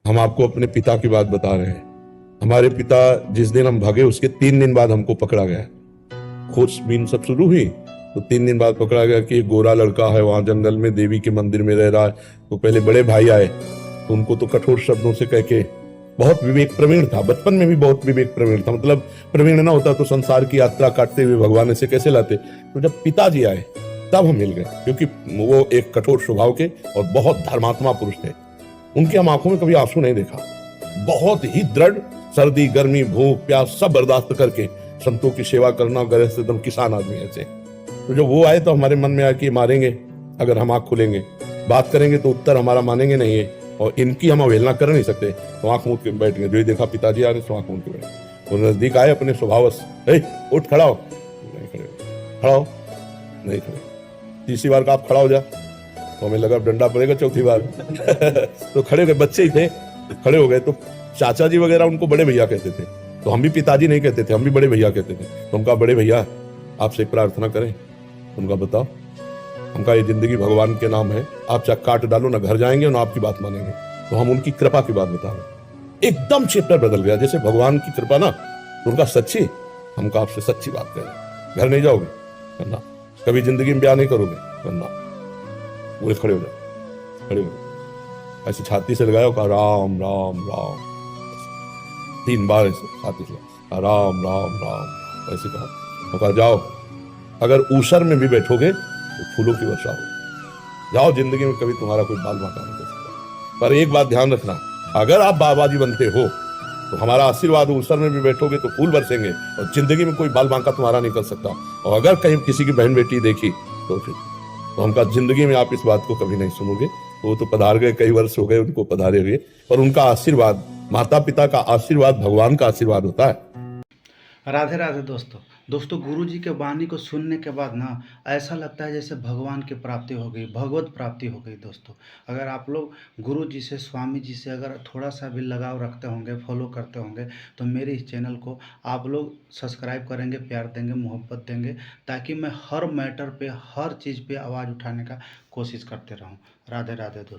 हम आपको अपने पिता की बात बता रहे हैं। हमारे पिता जिस दिन हम भागे उसके 3 दिन बाद हमको पकड़ा गया। खोजबीन सब शुरू हुई तो 3 दिन बाद पकड़ा गया कि एक गोरा लड़का है वहां जंगल में देवी के मंदिर में रह रहा है। तो पहले बड़े भाई आए तो उनको तो कठोर शब्दों से कह के, बहुत विवेक प्रवीण था, बचपन में भी बहुत विवेक प्रवीण था, मतलब प्रवीण ना होता तो संसार की यात्रा काटते हुए भगवान ऐसे कैसे लाते। तो जब पिताजी आए तब हम मिल गए, क्योंकि वो एक कठोर स्वभाव के और बहुत धर्मात्मा पुरुष थे। उनकी हम आंखों में कभी आंसू नहीं देखा। बहुत ही दृढ़, सर्दी गर्मी भूख प्यास सब बर्दाश्त करके संतों की सेवा करना, गरज से एकदम किसान आदमी ऐसे। तो जब वो आए तो हमारे मन में आया कि मारेंगे अगर हम आंख खुलेंगे, बात करेंगे तो उत्तर हमारा मानेंगे नहीं है, और इनकी हम अवहेलना कर नहीं सकते। तो आंख मूंद के बैठ गए। जो ही देखा पिताजी आ रहे तो आंख मूंद के बैठ। वो नजदीक आए अपने स्वभावश, उठ खड़ा हो, नहीं खड़े हो, खड़ा हो, नहीं खड़े। तीसरी बार का आप खड़ा हो जा, तो हमें लगा डंडा पड़ेगा चौथी बार। तो खड़े हो गए, बच्चे ही थे, खड़े हो गए। तो चाचा जी वगैरह उनको बड़े भैया कहते थे, तो हम भी पिताजी नहीं कहते थे, हम भी बड़े भैया कहते थे। तो उनका बड़े भैया आपसे एक प्रार्थना करें। उनका बताओ, उनका ये जिंदगी भगवान के नाम है, आप चाहे काट डालो ना घर जाएंगे ना आपकी बात मानेंगे। तो हम उनकी कृपा की बात बता रहे। एकदम चैप्टर बदल गया, जैसे भगवान की कृपा ना, तो उनका सच्ची, हमका आपसे सच्ची बात करें। घर नहीं जाओगे करना, कभी जिंदगी में ब्याह नहीं करोगे करना। बोले खड़े हो जाओ, खड़े हो जाओ। ऐसे छाती से लगाया, कहा राम राम राम, 3 बार ऐसे छाती से राम राम राम ऐसे कहा। तो कहा जाओ, अगर ऊसर में भी बैठोगे तो फूलों की वर्षा हो। जाओ, जिंदगी में कभी तुम्हारा कोई बाल बांका नहीं कर सकता। पर एक बात ध्यान रखना, अगर आप बाबाजी बनते हो तो हमारा आशीर्वाद, ऊसर में भी बैठोगे तो फूल बरसेंगे, और जिंदगी में कोई बाल बांका तुम्हारा नहीं कर सकता। और अगर कहीं किसी की बहन बेटी देखी तो फिर तो हमका जिंदगी में आप इस बात को कभी नहीं सुनोगे। तो वो तो पधार गए, कई वर्ष हो गए उनको पधारे हुए, पर उनका आशीर्वाद, माता पिता का आशीर्वाद भगवान का आशीर्वाद होता है। राधे राधे दोस्तों। दोस्तों, गुरु जी के वाणी को सुनने के बाद ना ऐसा लगता है जैसे भगवान की प्राप्ति हो गई, भगवत प्राप्ति हो गई। दोस्तों, अगर आप लोग गुरु जी से, स्वामी जी से अगर थोड़ा सा भी लगाव रखते होंगे, फॉलो करते होंगे, तो मेरे इस चैनल को आप लोग सब्सक्राइब करेंगे, प्यार देंगे, मोहब्बत देंगे, ताकि मैं हर मैटर पे, हर चीज़ पे आवाज़ उठाने का कोशिश करते रहूँ। राधे राधे दोस्तों।